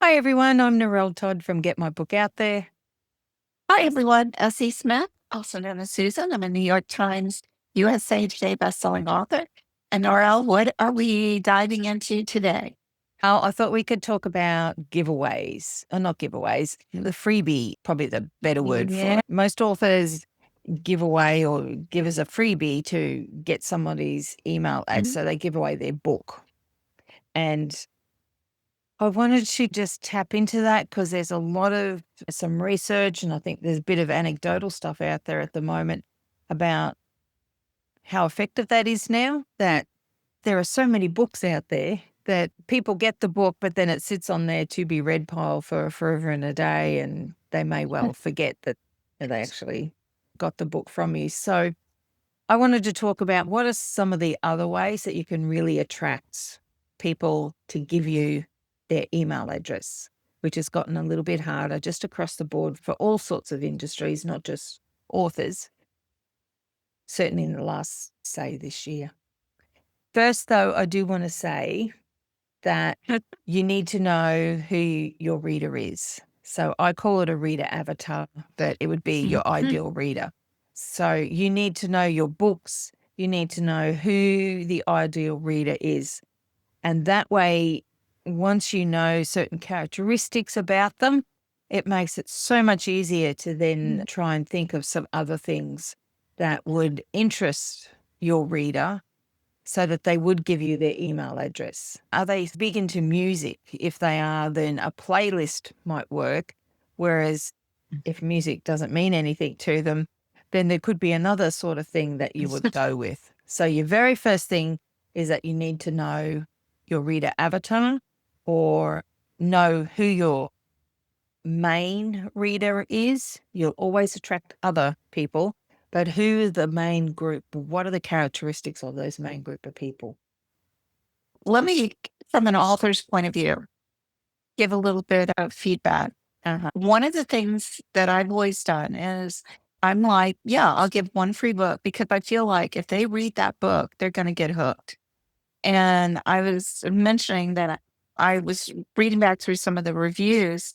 Hi everyone, I'm Narelle Todd from Get My Book Out There. Hi, everyone. S.E. Smith, also known as Susan. I'm a New York Times USA Today bestselling author. And Norel, what are we diving into today? I thought we could talk about giveaways, or not giveaways, the freebie, probably the better word for Yeah. it. Most authors give away or give us a freebie to get somebody's email ad, so they give away their book. And I wanted to just tap into that because there's a lot of some research, and I think there's a bit of anecdotal stuff out there at the moment about how effective that is now, that there are so many books out there that people get the book, but then it sits on their to be read pile for forever and a day, and they may well forget that they actually got the book from you. So I wanted to talk about what are some of the other ways that you can really attract people to give you their email address, which has gotten a little bit harder just across the board for all sorts of industries, not just authors, certainly in the last, say, this year. First, though, I do want to say that you need to know who your reader is. So I call it a reader avatar, but it would be your ideal reader. So you need to know your books. You need to know who the ideal reader is. And that way, once you know certain characteristics about them, it makes it so much easier to then try and think of some other things that would interest your reader so that they would give you their email address. Are they big into music? If they are, then a playlist might work. Whereas if music doesn't mean anything to them, then there could be another sort of thing that you would go with. So your very first thing is that you need to know your reader avatar or know who your main reader is. You'll always attract other people, but who is the main group? What are the characteristics of those main group of people? Let me, from an author's point of view, give a little bit of feedback. One of the things that I've always done is I'm like, yeah, I'll give one free book because I feel like if they read that book, they're going to get hooked. And I was mentioning that I was reading back through some of the reviews,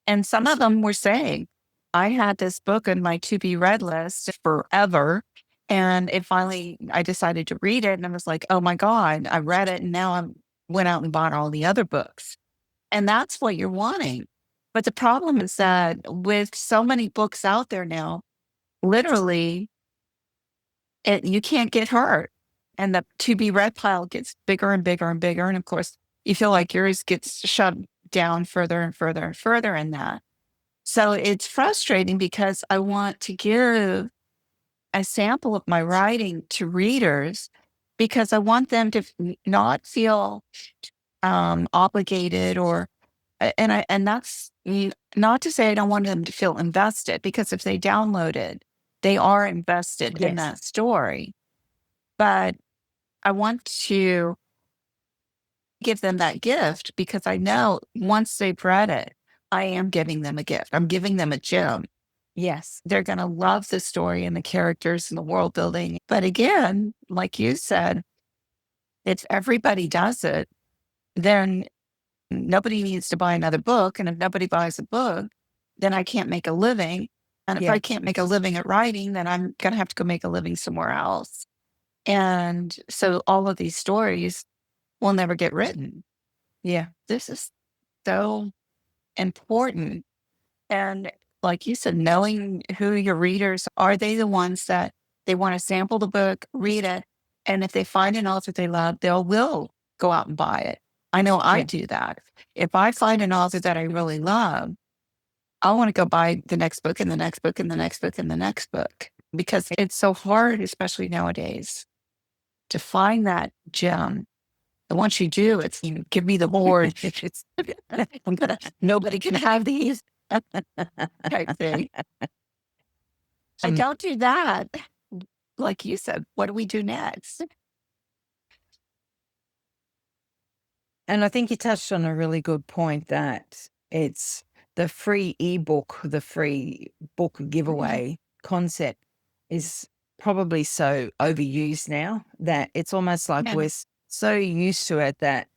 and some of them were saying, I had this book on my to be read list forever. And I decided to read it, and I was like, oh my God, I read it. And now I went out and bought all the other books. And that's what you're wanting. But the problem is that with so many books out there now, literally, you can't get hurt. And the to be read pile gets bigger and bigger and bigger. And of course, you feel like yours gets shoved down further and further and further in that. So it's frustrating because I want to give a sample of my writing to readers because I want them to not feel obligated and that's not to say I don't want them to feel invested, because if they download it, they are invested in Yes. that story. But I want to give them that gift because I know once they've read it, I am giving them a gift. I'm giving them a gem. Yes. They're going to love the story and the characters and the world building. But again, like you said, if everybody does it, then nobody needs to buy another book. And if nobody buys a book, then I can't make a living. And if Yeah. I can't make a living at writing, then I'm going to have to go make a living somewhere else. And so all of these stories will never get written. Yeah. This is so important. And like you said, knowing who your readers are, they the ones that they want to sample the book, read it, and if they find an author they love, they'll will go out and buy it. I know I Yeah. do that. If I find an author that I really love, I want to go buy the next book and the next book and the next book and the next book, because it's so hard, especially nowadays, to find that gem. And once you do, it's give me the board. It's nobody can have these type thing. I don't do that. Like you said, what do we do next? And I think you touched on a really good point that it's the free ebook, the free book giveaway concept is probably so overused now that it's almost like Yeah. we're so used to it that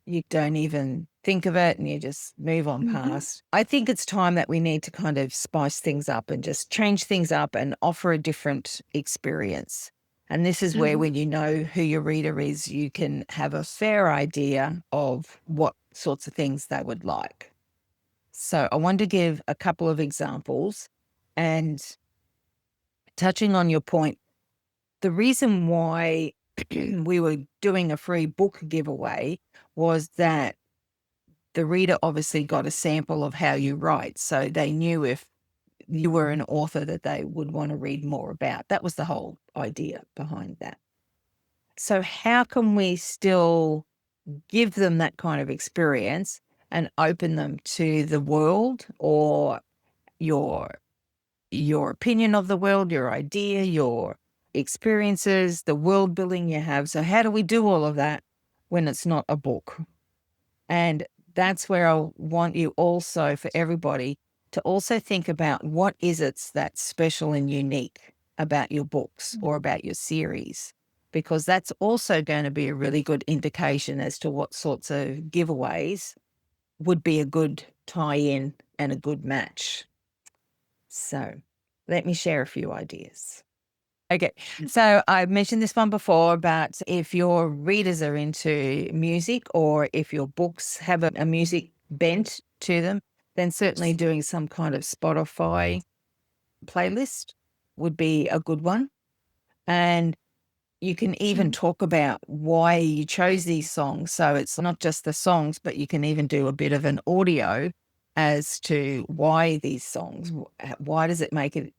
you don't even think of it and you just move on past. I think it's time that we need to kind of spice things up and just change things up and offer a different experience. And this is where, when you know who your reader is, you can have a fair idea of what sorts of things they would like. So I want to give a couple of examples, and touching on your point, the reason why we were doing a free book giveaway was that the reader obviously got a sample of how you write. So they knew if you were an author that they would want to read more about. That was the whole idea behind that. So, how can we still give them that kind of experience and open them to the world, or your opinion of the world, your idea, your experiences, the world building you have? So, how do we do all of that when it's not a book? And that's where I want you also, for everybody, to also think about what is it that's special and unique about your books or about your series, because that's also going to be a really good indication as to what sorts of giveaways would be a good tie-in and a good match. So let me share a few ideas. Okay, so I mentioned this one before about if your readers are into music or if your books have a music bent to them, then certainly doing some kind of Spotify playlist would be a good one. And you can even talk about why you chose these songs. So it's not just the songs, but you can even do a bit of an audio as to why these songs, why does it make it,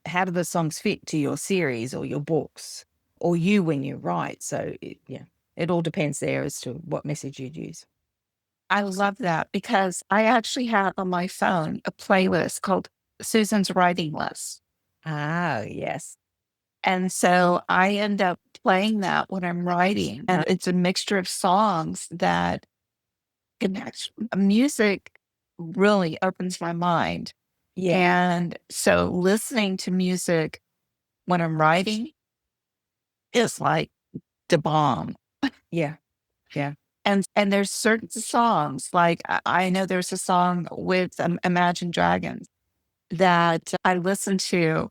how do the songs fit to your series or your books or you when you write? So it all depends there as to what message you'd use. I love that because I actually have on my phone a playlist called Susan's Writing List. Ah, yes. And so I end up playing that when I'm writing. And it's a mixture of songs that connects. Music really opens my mind. Yeah. And so listening to music when I'm writing is like the bomb. Yeah. Yeah. And there's certain songs, like I know there's a song with Imagine Dragons that I listen to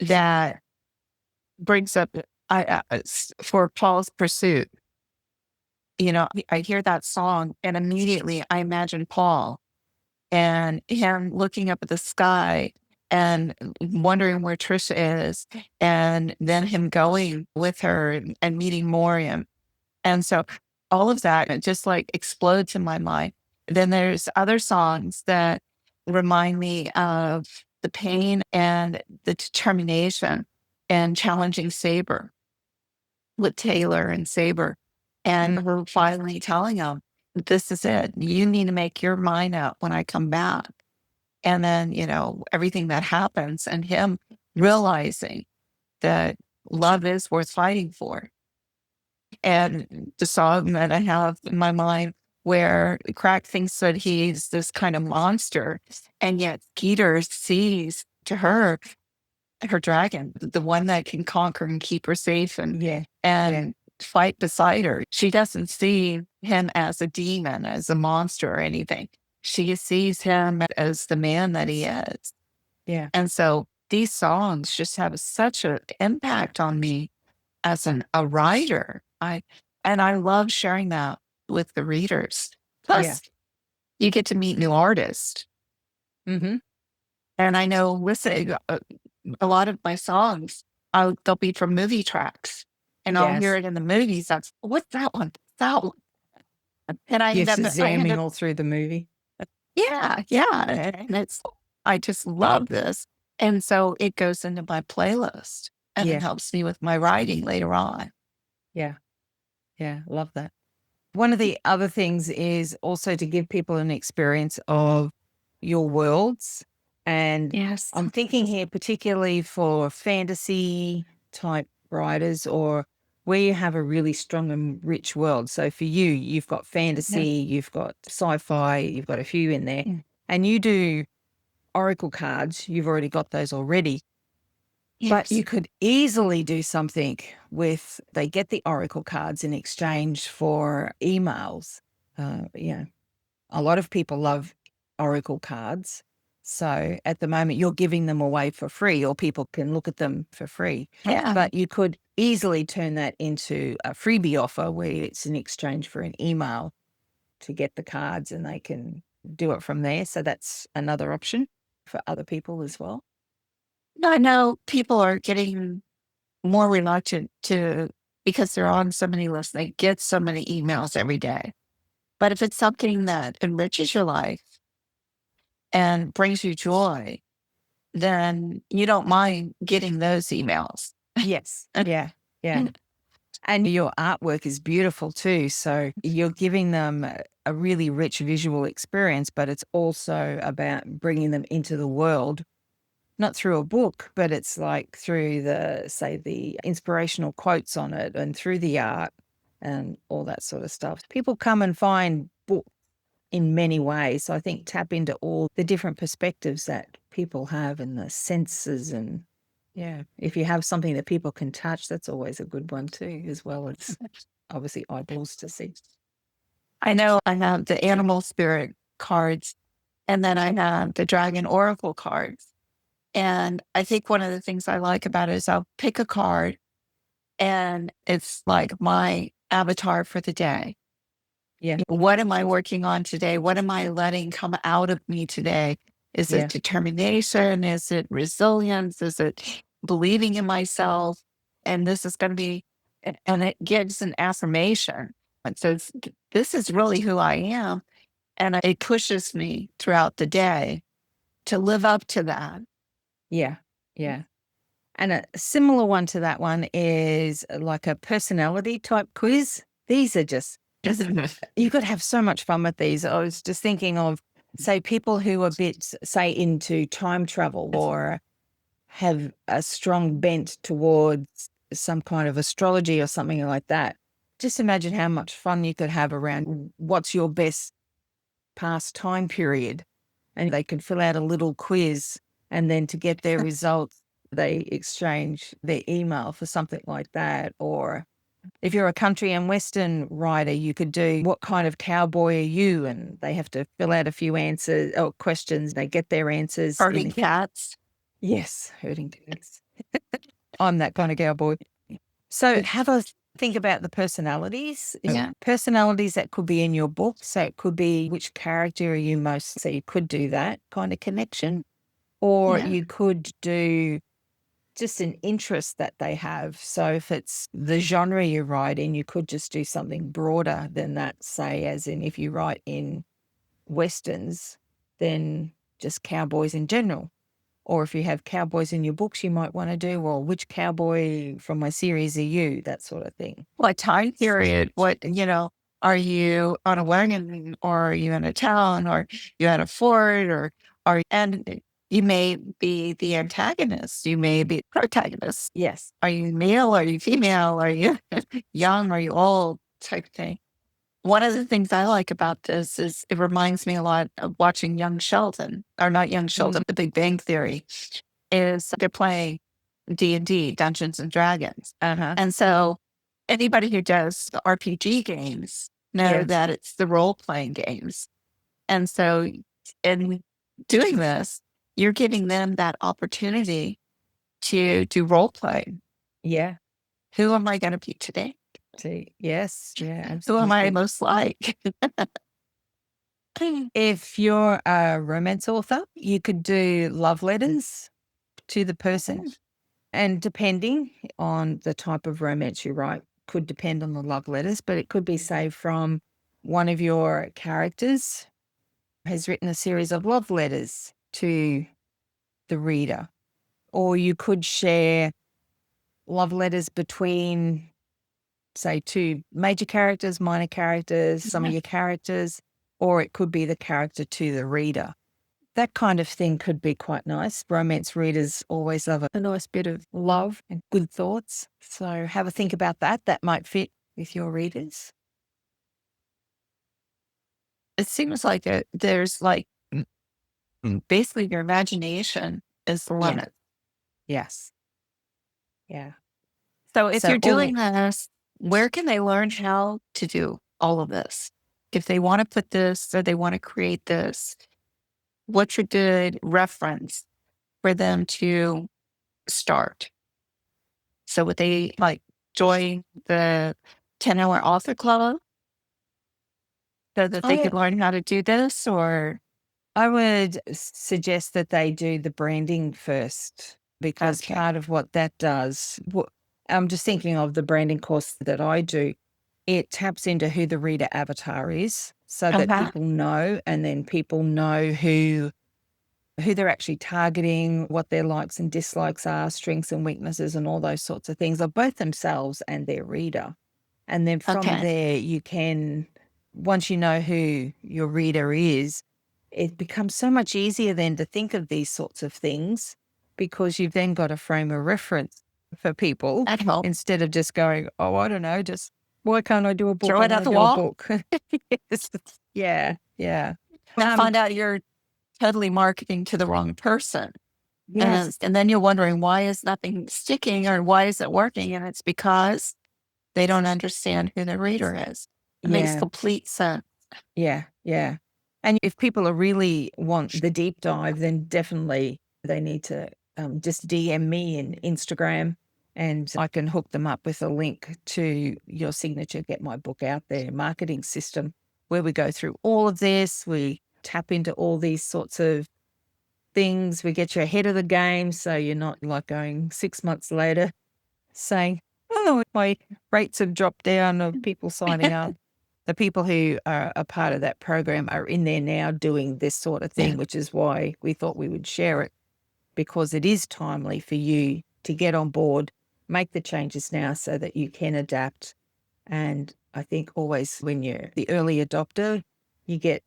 that brings up for Paul's Pursuit. You know, I hear that song and immediately I imagine Paul and him looking up at the sky and wondering where Trisha is, and then him going with her and meeting Moriam. And so all of that, it just like explodes in my mind. Then there's other songs that remind me of the pain and the determination and challenging Saber with Taylor and Saber, and her finally telling him, this is it. You need to make your mind up when I come back. And then, you know, everything that happens and him realizing that love is worth fighting for. And the song that I have in my mind where Crack thinks that he's this kind of monster, and yet Skeeter sees to her dragon, the one that can conquer and keep her safe and fight beside her. She doesn't see him as a demon, as a monster or anything. She sees him as the man that he is. Yeah. And so these songs just have such an impact on me as a writer. I love sharing that with the readers. Plus, you get to meet new artists. Mm-hmm. And I know, listen, a lot of my songs, they'll be from movie tracks, and I'll hear Yes. it in the movies. That's what's that one? That one. And You're Shazamming all through the movie. yeah, and I just love this, and so it goes into my playlist, and it helps me with my writing later on. Yeah. Yeah. Love that. One of the other things is also to give people an experience of your worlds. And Yes. I'm thinking here particularly for fantasy type writers, or where you have a really strong and rich world. So for you, you've got fantasy, you've got sci-fi, you've got a few in there, and you do oracle cards. You've already got those already. But you could easily do something with, they get the oracle cards in exchange for emails. Yeah. A lot of people love oracle cards. So at the moment, you're giving them away for free, or people can look at them for free. Yeah. But you could easily turn that into a freebie offer where it's in exchange for an email to get the cards, and they can do it from there. So that's another option for other people as well. I know people are getting more reluctant to, because they're on so many lists, they get so many emails every day. But if it's something that enriches your life and brings you joy, then you don't mind getting those emails. Yes. Yeah. Yeah. And your artwork is beautiful too. So you're giving them a really rich visual experience, but it's also about bringing them into the world, not through a book, but it's like through say, the inspirational quotes on it and through the art and all that sort of stuff. People come and find books in many ways. So I think tap into all the different perspectives that people have and the senses. And yeah, if you have something that people can touch, that's always a good one too, as well as obviously eyeballs to see. I know I have the animal spirit cards, and then I have the dragon oracle cards. And I think one of the things I like about it is I'll pick a card and it's like my avatar for the day. Yeah. What am I working on today? What am I letting come out of me today? Is Yeah. it determination? Is it resilience? Is it believing in myself? And this is going to be, and it gives an affirmation. It says, this is really who I am. And it pushes me throughout the day to live up to that. Yeah. Yeah. And a similar one to that one is like a personality type quiz. These are just, you could have so much fun with these. I was just thinking of, say, people who are a bit, say, into time travel or have a strong bent towards some kind of astrology or something like that. Just imagine how much fun you could have around what's your best past time period. And they could fill out a little quiz, and then to get their results, they exchange their email for something like that. Or if you're a country and western writer, you could do, what kind of cowboy are you? And they have to fill out a few answers or questions. They get their answers. Herding cats. Yes, herding cats. I'm that kind of cowboy. So have a think about the personalities. Yeah. Personalities that could be in your book. So it could be, which character are you most, so you could do that kind of connection. Or Yeah. you could do just an interest that they have. So if it's the genre you write in, you could just do something broader than that, say, as in if you write in westerns, then just cowboys in general. Or if you have cowboys in your books, you might want to do, well, which cowboy from my series are you? That sort of thing. What time period? What, are you on a wagon, or are you in a town, or you at a fort, and you may be the antagonist. You may be the protagonist. Yes. Are you male? Are you female? Are you young? Are you old? Type thing. One of the things I like about this is it reminds me a lot of watching Young Sheldon, or not Young Sheldon, The Big Bang Theory. Is they're playing D&D, Dungeons and Dragons. And so anybody who does the RPG games know that it's the role-playing games. And so in doing this, you're giving them that opportunity to do role play. Yeah. Who am I going to be today? Yes. Yeah. Who am I Absolutely. most like? If you're a romance author, you could do love letters to the person. And depending on the type of romance you write, could depend on the love letters, but it could be, say, from one of your characters has written a series of love letters to the reader. Or you could share love letters between, say, two major characters, minor characters, some of your characters, or it could be the character to the reader. That kind of thing could be quite nice. Romance readers always love a nice bit of love and good thoughts. So have a think about that. That might fit with your readers. It seems like there's like basically your imagination is the Yeah. limit. Yes. Yeah. So if So you're doing this, where can they learn how to do all of this? if they want to put this or they want to create this, what's a good reference for them to start? So would they like join the 10-hour author club so that they I could learn how to do this? Or I would suggest that they do the branding first, because okay, part of what that does, I'm just thinking of the branding course that I do. It taps into who the reader avatar is so that uh-huh. people know, and then people know who they're actually targeting, what their likes and dislikes are, strengths and weaknesses, and all those sorts of things of both themselves and their reader. And then from Okay, there, you can, once you know who your reader is, it becomes so much easier then to think of these sorts of things, because you've then got a frame of reference for people that helps. instead of just going, oh, I don't know, just why can't I do a book? Throw I it want at to the do a wall book. Yes. Yeah. Yeah. and Um, find out you're totally marketing to the wrong person. yes. And then you're wondering, why is nothing sticking or why is it working? And it's because they don't understand who the reader is. It makes Yeah. complete sense. Yeah, yeah. And if people are really want the deep dive, then definitely they need to just DM me in Instagram, and I can hook them up with a link to your signature Get My Book Out There marketing system, where we go through all of this. We tap into all these sorts of things. We get you ahead of the game, so you're not like going 6 months later saying, oh, my rates have dropped down of people signing up. The people who are a part of that program are in there now doing this sort of Yeah. thing, which is why we thought we would share it, because it is timely for you to get on board, make the changes now so that you can adapt. And I think always when you're the early adopter, you get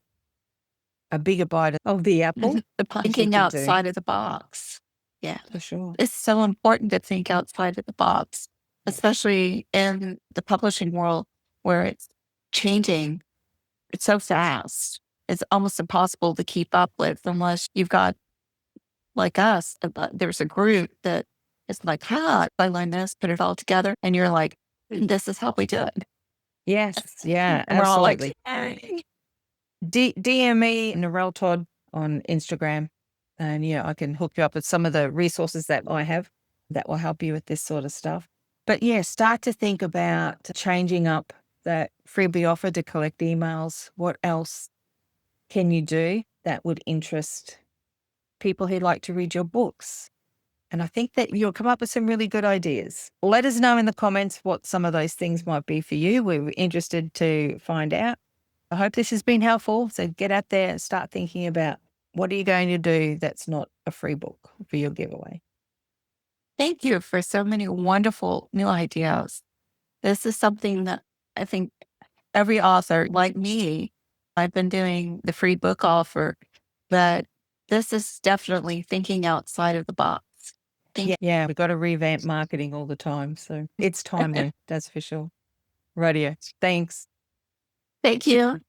a bigger bite of the apple. I think Thinking you do, outside of the box. Yeah. for sure. It's so important to think outside of the box, Yeah. especially in the publishing world where it's changing. It's so fast. It's almost impossible to keep up with unless you've got, like us, there's a group that is like, I learned this, put it all together. And you're like, this is how we do it. Yes. Yeah, And we're all like, absolutely. hey. DM me, Narelle Todd, on Instagram. And yeah, I can hook you up with some of the resources that I have that will help you with this sort of stuff. But yeah, start to think about changing up that freebie offer to collect emails. What else can you do that would interest people who like to read your books? And I think that you'll come up with some really good ideas. Let us know in the comments what some of those things might be for you. We're interested to find out. I hope this has been helpful. So get out there and start thinking about, what are you going to do that's not a free book for your giveaway? Thank you for so many wonderful new ideas. This is something that I think every author like me, I've been doing the free book offer, but this is definitely thinking outside of the box. Thank Yeah, we've got to revamp marketing all the time. So it's timely, that's for sure. Radio. Thanks. Thank you.